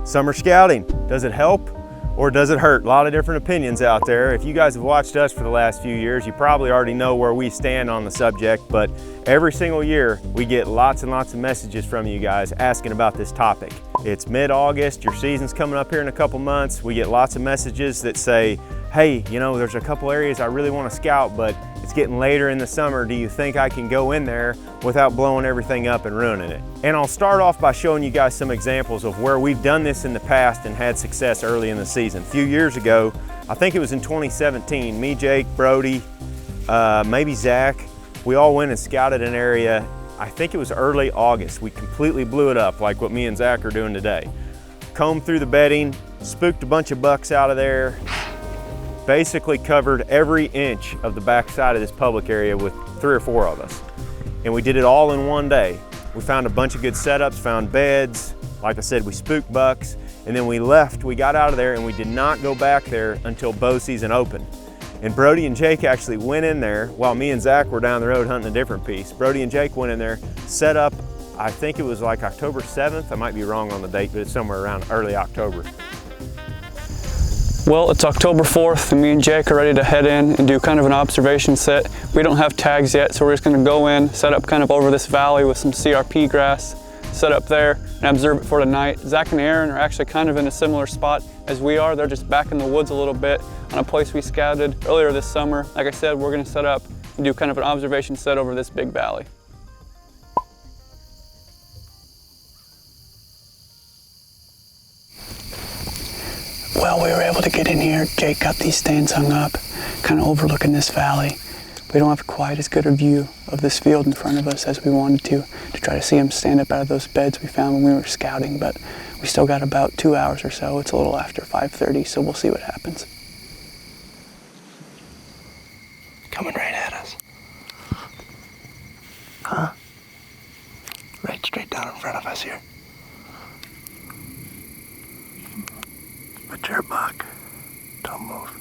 Summer scouting, does it help or does it hurt? A lot of different opinions out there. If you guys have watched us for the last few years, you probably already know where we stand on the subject, but every single year we get lots and lots of messages from you guys asking about this topic. It's mid-August, your season's coming up here in a couple months. We get lots of messages that say, hey, you know, there's a couple areas I really want to scout, but it's getting later in the summer. Do you think I can go in there without blowing everything up and ruining it? And I'll start off by showing you guys some examples of where we've done this in the past and had success early in the season. A few years ago, I think it was in 2017, me, Jake, Brody, maybe Zach, we all went and scouted an area. I think it was early August. We completely blew it up like what me and Zach are doing today. Combed through the bedding, spooked a bunch of bucks out of there, basically covered every inch of the back side of this public area with 3 or 4 of us. And we did it all in one day. We found a bunch of good setups, found beds. Like I said, we spooked bucks, and then we left, we got out of there, and we did not go back there until bow season opened. And Brody and Jake actually went in there while me and Zach were down the road hunting a different piece. Brody and Jake went in there, set up, I think it was like October 7th. I might be wrong on the date, but it's somewhere around early October. Well, it's October 4th and me and Jake are ready to head in and do kind of an observation set. We don't have tags yet, so we're just gonna go in, set up kind of over this valley with some CRP grass, set up there and observe it for tonight. Zach and Aaron are actually kind of in a similar spot as we are. They're just back in the woods a little bit on a place we scouted earlier this summer. Like I said, we're gonna set up and do kind of an observation set over this big valley. Well, we were able to get in here. Jake got these stands hung up, kind of overlooking this valley. We don't have quite as good a view of this field in front of us as we wanted to try to see them stand up out of those beds we found when we were scouting, but we still got about 2 hours or so. It's a little after 5:30, so we'll see what happens. Coming right at us. Huh? Right straight down in front of us here. Mature buck. Don't move.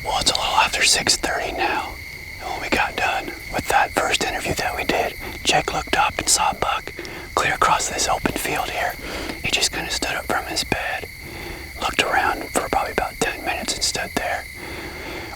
Well, it's a little after 6:30 now, and when we got done with that first interview that we did, Jake looked up and saw a buck clear across this open field here. He just kind of stood up from his bed, looked around for probably about 10 minutes and stood there.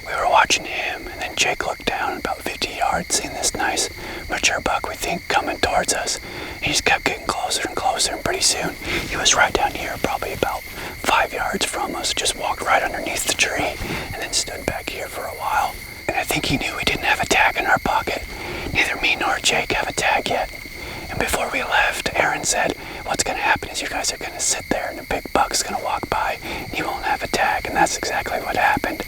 We were watching him, and then Jake looked down about 50 yards, seeing this nice mature buck, we think, coming towards us. He just kept getting closer and closer, and pretty soon he was right down here, probably about 5 yards from us, just walked right underneath the tree and then stood back here for a while. And I think he knew we didn't have a tag in our pocket. Neither me nor Jake have a tag yet. And before we left, Aaron said, what's gonna happen is you guys are gonna sit there and a big buck's gonna walk by and you won't have a tag. And that's exactly what happened.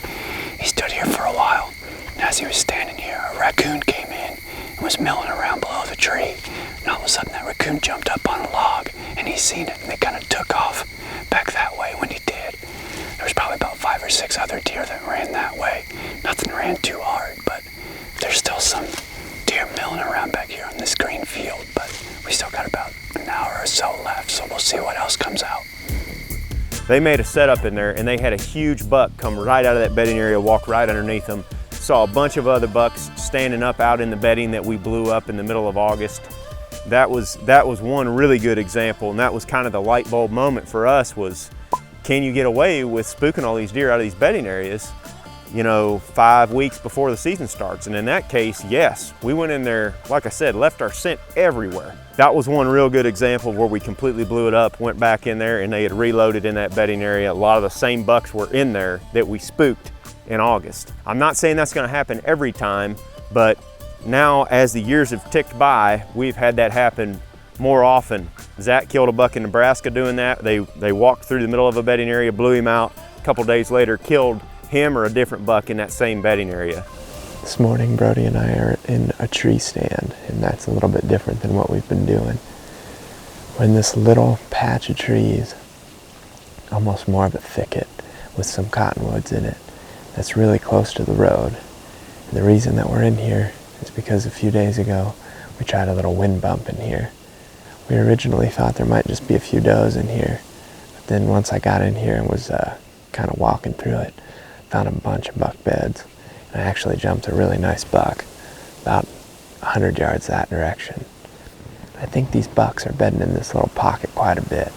He stood here for a while, and as he was standing here, a raccoon came in and was milling around below the tree. And all of a sudden that raccoon jumped up on a log and he seen it, and they kind of took off back that way. When he did, there was probably about 5 or 6 other deer that ran that way. Nothing ran too hard, but there's still some deer milling around back here on this green field, but we still got about an hour or so left, so we'll see what else comes out. They made a setup in there and they had a huge buck come right out of that bedding area, walk right underneath them. Saw a bunch of other bucks standing up out in the bedding that we blew up in the middle of August. That was one really good example, and that was kind of the light bulb moment for us was, can you get away with spooking all these deer out of these bedding areas, you know, 5 weeks before the season starts? And in that case, yes, we went in there, like I said, left our scent everywhere. That was one real good example where we completely blew it up, went back in there, and they had reloaded in that bedding area. A lot of the same bucks were in there that we spooked in August. I'm not saying that's gonna happen every time, but now as the years have ticked by, we've had that happen more often. Zach killed a buck in Nebraska doing that. They walked through the middle of a bedding area, blew him out. A couple days later, killed him or a different buck in that same bedding area. This morning, Brody and I are in a tree stand, and that's a little bit different than what we've been doing. We're in this little patch of trees, almost more of a thicket with some cottonwoods in it. That's really close to the road. And the reason that we're in here is because a few days ago, we tried a little wind bump in here. We originally thought there might just be a few does in here, but then once I got in here and was kind of walking through it, found a bunch of buck beds, and I actually jumped a really nice buck, about 100 yards that direction. I think these bucks are bedding in this little pocket quite a bit.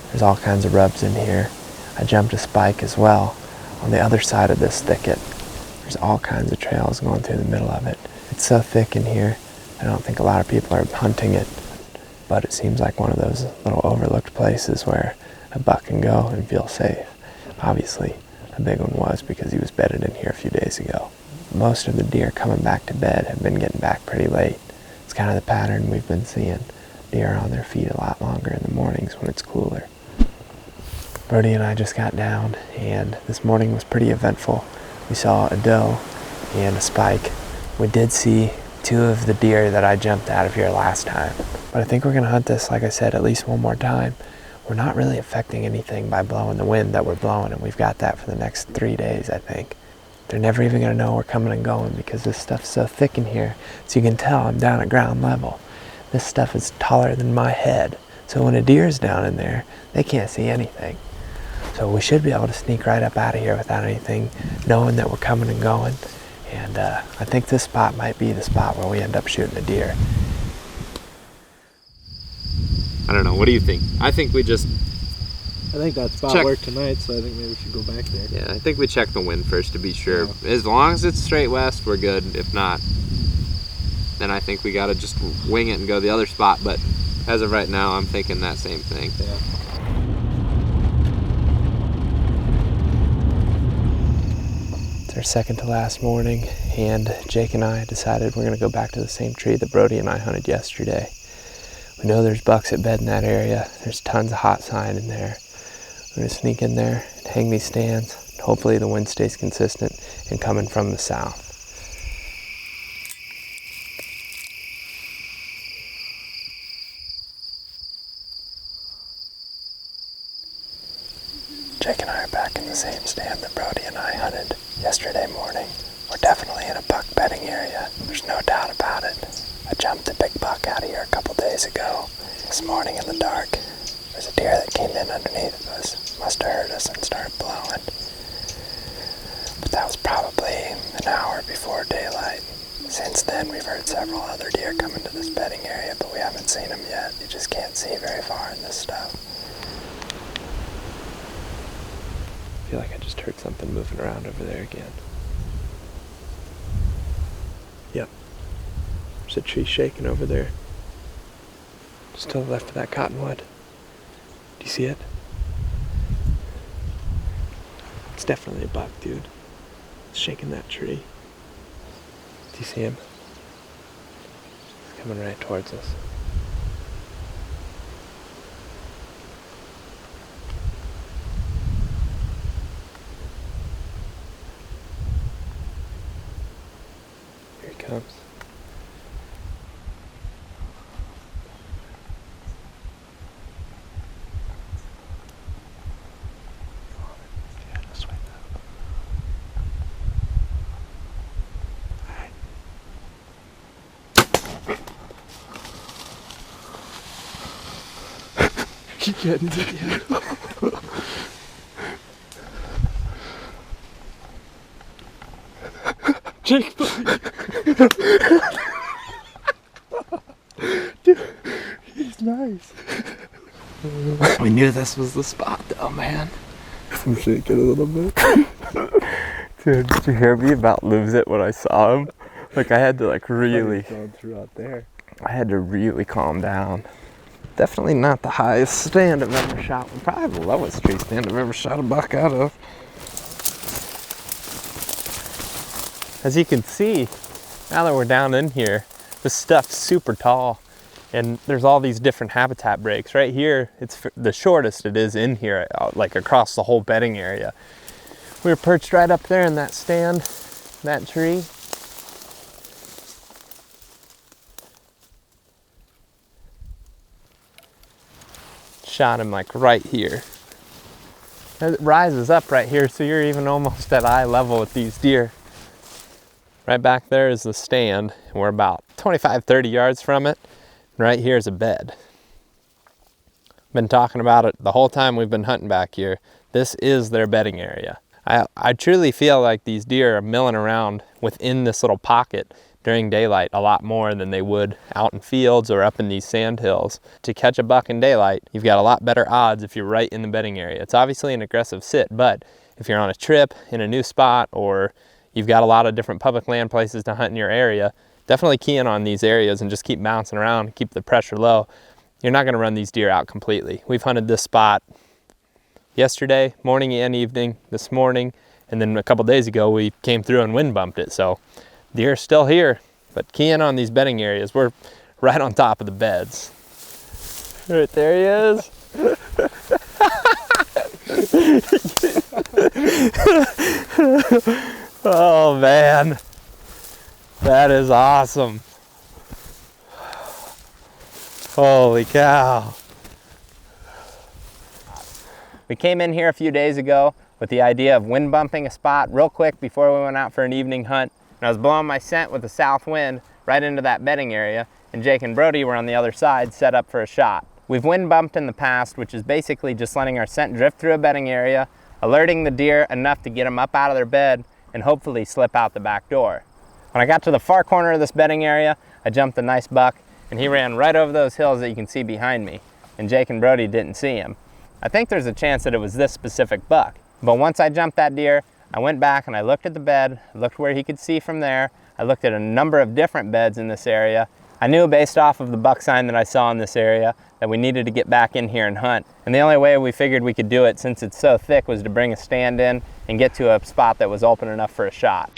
There's all kinds of rubs in here. I jumped a spike as well on the other side of this thicket. There's all kinds of trails going through the middle of it. It's so thick in here, I don't think a lot of people are hunting it, but it seems like one of those little overlooked places where a buck can go and feel safe. Obviously, a big one was because he was bedded in here a few days ago. Most of the deer coming back to bed have been getting back pretty late. It's kind of the pattern we've been seeing. Deer are on their feet a lot longer in the mornings when it's cooler. Brody and I just got down, and this morning was pretty eventful. We saw a doe and a spike. We did see 2 of the deer that I jumped out of here last time. But I think we're gonna hunt this, like I said, at least one more time. We're not really affecting anything by blowing the wind that we're blowing, and we've got that for the next 3 days, I think. They're never even gonna know we're coming and going because this stuff's so thick in here. So you can tell I'm down at ground level. This stuff is taller than my head. So when a deer's down in there, they can't see anything. So we should be able to sneak right up out of here without anything, knowing that we're coming and going. And I think this spot might be the spot where we end up shooting a deer. I don't know, what do you think? I think that spot worked tonight, so I think maybe we should go back there. Yeah, I think we check the wind first to be sure. Yeah. As long as it's straight west, we're good. If not, then I think we gotta just wing it and go the other spot. But as of right now, I'm thinking that same thing. Yeah. It's our second to last morning, and Jake and I decided we're gonna go back to the same tree that Brody and I hunted yesterday. We know there's bucks at bed in that area. There's tons of hot sign in there. We're gonna sneak in there and hang these stands. And hopefully the wind stays consistent and coming from the south. Jake and I are back in the same stand that Brody and I hunted yesterday morning. We're definitely in a buck bedding area. There's no doubt about it. I jumped a big buck out of here a couple days ago. This morning in the dark, there's a deer that came in underneath of us. Must have heard us and started blowing. But that was probably an hour before daylight. Since then, we've heard several other deer come into this bedding area, but we haven't seen them yet. You just can't see very far in this stuff. I feel like I just heard something moving around over there again. Yep. There's a tree shaking over there. Just to the left of that cottonwood. Do you see it? It's definitely a buck, dude. It's shaking that tree. Do you see him? He's coming right towards us. Here he comes. Keep getting to the end. Jake, buddy. Dude, he's nice. We knew this was the spot though, man. I'm shaking a little bit. Dude, did you hear me about lose it when I saw him? Like I had to Going through out there. I had to really calm down. Definitely not the highest stand I've ever shot. Probably the lowest tree stand I've ever shot a buck out of. As you can see, now that we're down in here, this stuff's super tall. And there's all these different habitat breaks. Right here, it's the shortest it is in here, like across the whole bedding area. We were perched right up there in that stand, that tree. Shot him like right here. It rises up right here, so you're even almost at eye level with these deer. Right back there is the stand, and we're about 25, 30 yards from it. Right here is a bed. Been talking about it the whole time we've been hunting back here. This is their bedding area. I truly feel like these deer are milling around within this little pocket during daylight a lot more than they would out in fields or up in these sand hills. To catch a buck in daylight, you've got a lot better odds if you're right in the bedding area. It's obviously an aggressive sit, but if you're on a trip in a new spot or you've got a lot of different public land places to hunt in your area, definitely key in on these areas and just keep bouncing around, keep the pressure low. You're not gonna run these deer out completely. We've hunted this spot yesterday, morning and evening, this morning, and then a couple days ago we came through and wind bumped it. So deer are still here, but key in on these bedding areas. We're right on top of the beds. Right there he is. Oh man, that is awesome. Holy cow. We came in here a few days ago with the idea of wind bumping a spot real quick before we went out for an evening hunt. And I was blowing my scent with a south wind right into that bedding area, and Jake and Brody were on the other side set up for a shot. We've wind bumped in the past, which is basically just letting our scent drift through a bedding area, alerting the deer enough to get them up out of their bed and hopefully slip out the back door. When I got to the far corner of this bedding area, I jumped a nice buck, and he ran right over those hills that you can see behind me, and Jake and Brody didn't see him. I think there's a chance that it was this specific buck, but once I jumped that deer, I went back and I looked at the bed, looked where he could see from there. I looked at a number of different beds in this area. I knew based off of the buck sign that I saw in this area that we needed to get back in here and hunt. And the only way we figured we could do it, since it's so thick, was to bring a stand in and get to a spot that was open enough for a shot.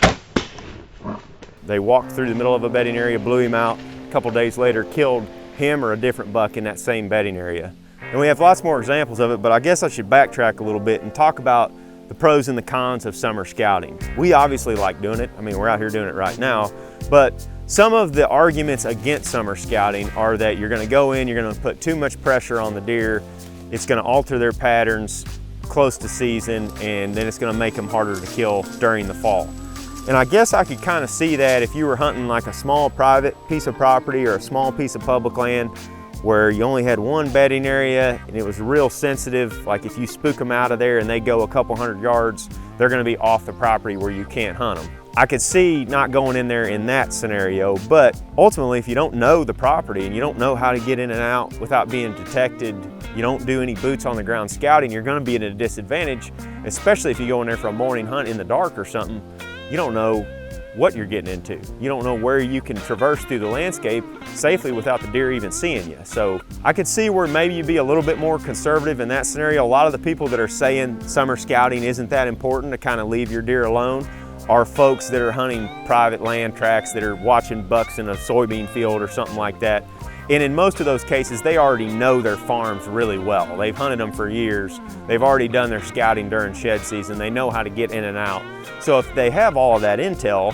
They walked through the middle of a bedding area, blew him out. A couple days later, killed him or a different buck in that same bedding area. And we have lots more examples of it, but I guess I should backtrack a little bit and talk about the pros and the cons of summer scouting. We obviously like doing it. I mean, we're out here doing it right now, but some of the arguments against summer scouting are that you're gonna go in, you're gonna put too much pressure on the deer, it's gonna alter their patterns close to season, and then it's gonna make them harder to kill during the fall. And I guess I could kind of see that if you were hunting like a small private piece of property or a small piece of public land where you only had one bedding area and it was real sensitive, like if you spook them out of there and they go a couple hundred yards, they're gonna be off the property where you can't hunt them. I could see not going in there in that scenario, but ultimately if you don't know the property and you don't know how to get in and out without being detected, you don't do any boots on the ground scouting, you're gonna be at a disadvantage, especially if you go in there for a morning hunt in the dark or something. You don't know what you're getting into. You don't know where you can traverse through the landscape safely without the deer even seeing you. So I could see where maybe you'd be a little bit more conservative in that scenario. A lot of the people that are saying summer scouting isn't that important to kind of leave your deer alone are folks that are hunting private land tracts, that are watching bucks in a soybean field or something like that. And in most of those cases, they already know their farms really well. They've hunted them for years. They've already done their scouting during shed season. They know how to get in and out. So if they have all of that intel,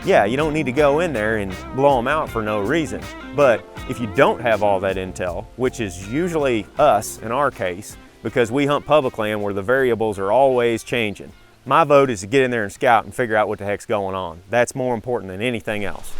yeah, you don't need to go in there and blow them out for no reason. But if you don't have all that intel, which is usually us in our case, because we hunt public land where the variables are always changing, my vote is to get in there and scout and figure out what the heck's going on. That's more important than anything else.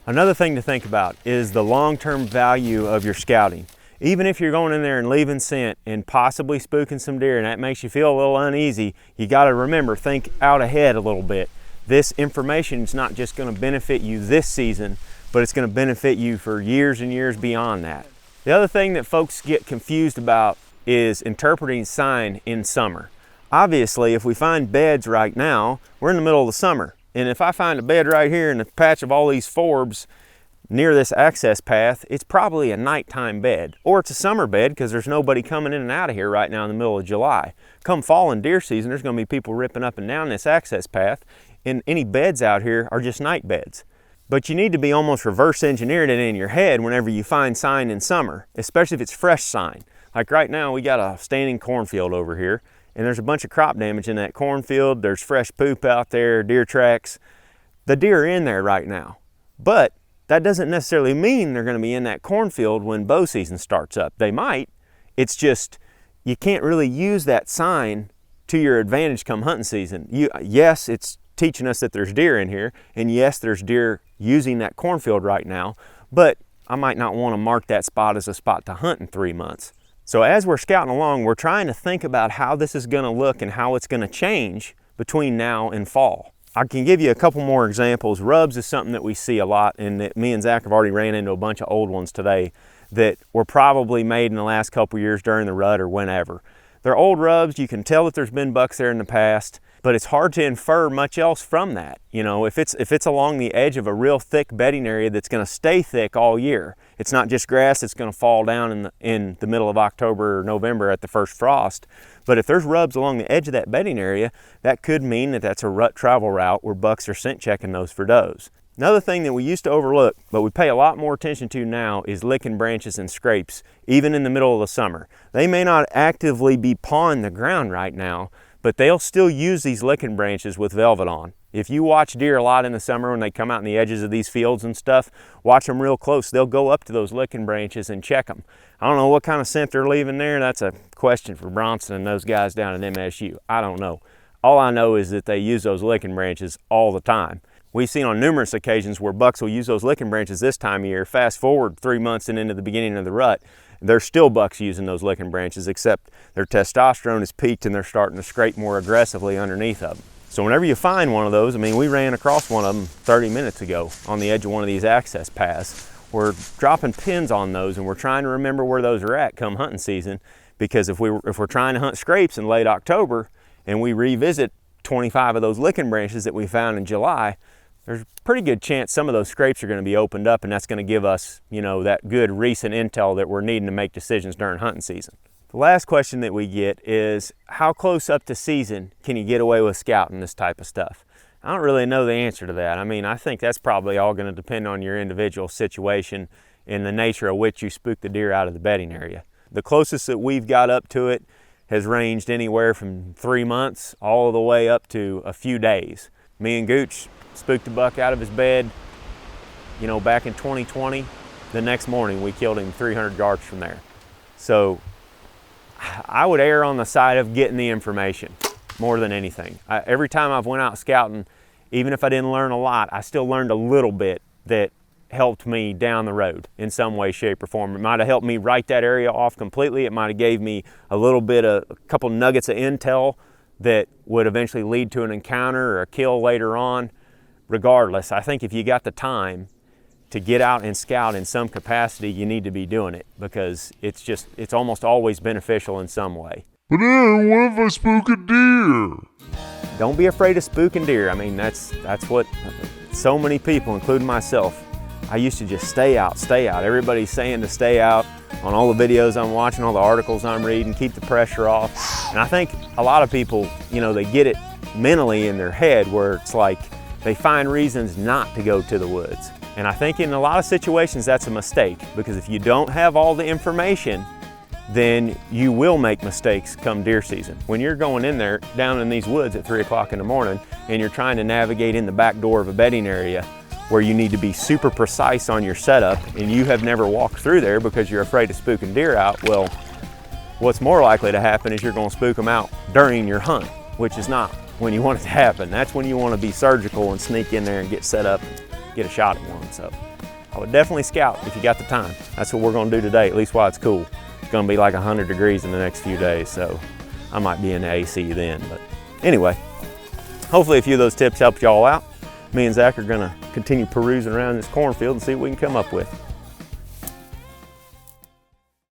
Another thing to think about is the long-term value of your scouting. Even if you're going in there and leaving scent and possibly spooking some deer and that makes you feel a little uneasy, you gotta remember, think out ahead a little bit. This information is not just gonna benefit you this season, but it's gonna benefit you for years and years beyond that. The other thing that folks get confused about is interpreting sign in summer. Obviously, if we find beds right now, we're in the middle of the summer. And if I find a bed right here in a patch of all these forbs, near this access path, it's probably a nighttime bed, or it's a summer bed because there's nobody coming in and out of here right now in the middle of July. Come fall and deer season, there's going to be people ripping up and down this access path, and any beds out here are just night beds. But you need to be almost reverse engineering it in your head whenever you find sign in summer, especially if it's fresh sign. Like right now, we got a standing cornfield over here, and there's a bunch of crop damage in that cornfield. There's fresh poop out there, deer tracks. The deer are in there right now, but that doesn't necessarily mean they're going to be in that cornfield when bow season starts up. They might. It's just you can't really use that sign to your advantage come hunting season. Yes, it's teaching us that there's deer in here, and yes, there's deer using that cornfield right now, but I might not want to mark that spot as a spot to hunt in 3 months. So as we're scouting along, we're trying to think about how this is going to look and how it's going to change between now and fall. I can give you a couple more examples. Rubs is something that we see a lot, and that me and Zach have already ran into a bunch of old ones today that were probably made in the last couple years during the rut or whenever. They're old rubs. You can tell that there's been bucks there in the past, but it's hard to infer much else from that. You know, if it's along the edge of a real thick bedding area that's going to stay thick all year. It's not just grass that's going to fall down in the middle of October or November at the first frost. But if there's rubs along the edge of that bedding area, that could mean that that's a rut travel route where bucks are scent checking those for does. Another thing that we used to overlook, but we pay a lot more attention to now, is licking branches and scrapes, even in the middle of the summer. They may not actively be pawing the ground right now, but they'll still use these licking branches with velvet on. If you watch deer a lot in the summer when they come out in the edges of these fields and stuff, watch them real close. They'll go up to those licking branches and check them. I don't know what kind of scent they're leaving there. That's a question for Bronson and those guys down at MSU. I don't know. All I know is that they use those licking branches all the time. We've seen on numerous occasions where bucks will use those licking branches this time of year. Fast forward 3 months and into the beginning of the rut, there's still bucks using those licking branches, except their testosterone is peaked and they're starting to scrape more aggressively underneath of them. So whenever you find one of those, I mean, we ran across one of them 30 minutes ago on the edge of one of these access paths. We're dropping pins on those, and we're trying to remember where those are at come hunting season, because if we're trying to hunt scrapes in late October and we revisit 25 of those licking branches that we found in July, there's a pretty good chance some of those scrapes are going to be opened up, and that's going to give us, you know, that good recent intel that we're needing to make decisions during hunting season. The last question that we get is, how close up to season can you get away with scouting this type of stuff? I don't really know the answer to that. I mean, I think that's probably all going to depend on your individual situation and the nature of which you spook the deer out of the bedding area. The closest that we've got up to it has ranged anywhere from 3 months all the way up to a few days. Me and Gooch spooked a buck out of his bed, you know, back in 2020. The next morning we killed him 300 yards from there. So I would err on the side of getting the information more than anything. Every time I've went out scouting, even if I didn't learn a lot, I still learned a little bit that helped me down the road in some way, shape, or form. It might have helped me write that area off completely. It might have gave me a little bit of a couple nuggets of intel that would eventually lead to an encounter or a kill later on. Regardless, I think if you got the time to get out and scout in some capacity, you need to be doing it, because it's almost always beneficial in some way. But what if I spook a deer? Don't be afraid of spooking deer. I mean, that's what so many people, including myself, I used to just stay out. Everybody's saying to stay out on all the videos I'm watching, all the articles I'm reading, keep the pressure off. And I think a lot of people, you know, they get it mentally in their head where it's like they find reasons not to go to the woods. And I think in a lot of situations that's a mistake, because if you don't have all the information, then you will make mistakes come deer season. When you're going in there down in these woods at 3 o'clock in the morning and you're trying to navigate in the back door of a bedding area where you need to be super precise on your setup, and you have never walked through there because you're afraid of spooking deer out, well, what's more likely to happen is you're going to spook them out during your hunt, which is not when you want it to happen. That's when you want to be surgical and sneak in there and get set up and get a shot at one. So I would definitely scout if you got the time. That's what we're going to do today, at least while it's cool. It's going to be like 100 degrees in the next few days, so I might be in the AC then. But anyway, hopefully a few of those tips helped y'all out. Me and Zach are going to continue perusing around this cornfield and see what we can come up with.